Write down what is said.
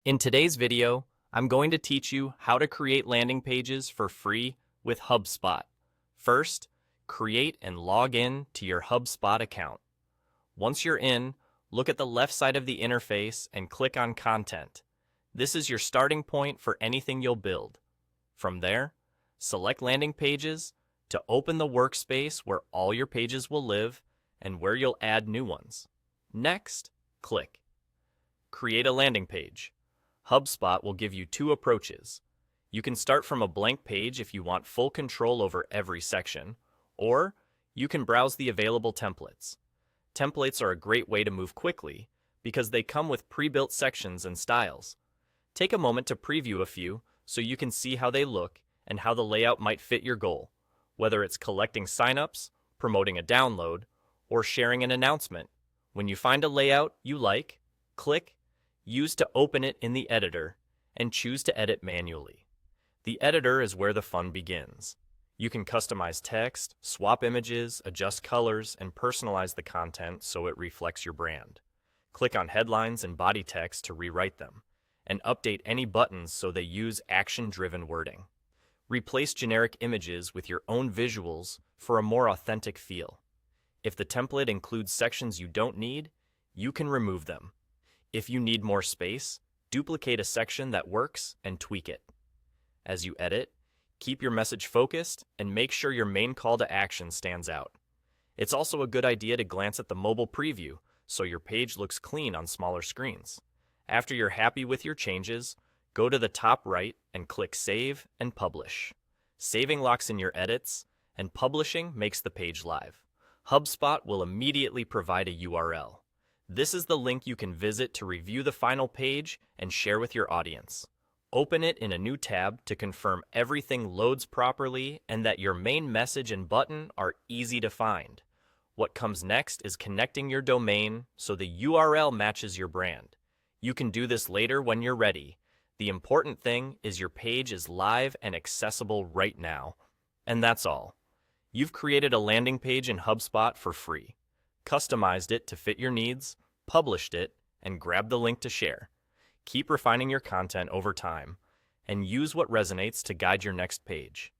In today's video, I'm going to teach you how to create landing pages for free with HubSpot. First, create and log in to your HubSpot account. Once you're in, look at the left side of the interface and click on Content. This is your starting point for anything you'll build. From there, select Landing Pages to open the workspace where all your pages will live and where you'll add new ones. Next, click Create a Landing Page. HubSpot will give you two approaches. You can start from a blank page if you want full control over every section, or you can browse the available templates. Templates are a great way to move quickly because they come with pre-built sections and styles. Take a moment to preview a few so you can see how they look and how the layout might fit your goal, whether it's collecting signups, promoting a download, or sharing an announcement. When you find a layout you like, click Use to open it in the editor, and choose to edit manually. The editor is where the fun begins. You can customize text, swap images, adjust colors, and personalize the content so it reflects your brand. Click on headlines and body text to rewrite them, and update any buttons so they use action-driven wording. Replace generic images with your own visuals for a more authentic feel. If the template includes sections you don't need, you can remove them. If you need more space, duplicate a section that works and tweak it. As you edit, keep your message focused and make sure your main call to action stands out. It's also a good idea to glance at the mobile preview so your page looks clean on smaller screens. After you're happy with your changes, go to the top right and click Save and Publish. Saving locks in your edits, and publishing makes the page live. HubSpot will immediately provide a URL. This is the link you can visit to review the final page and share with your audience. Open it in a new tab to confirm everything loads properly and that your main message and button are easy to find. What comes next is connecting your domain so the URL matches your brand. You can do this later when you're ready. The important thing is your page is live and accessible right now. And that's all. You've created a landing page in HubSpot for free, customized it to fit your needs, published it, and grabbed the link to share. Keep refining your content over time, and use what resonates to guide your next page.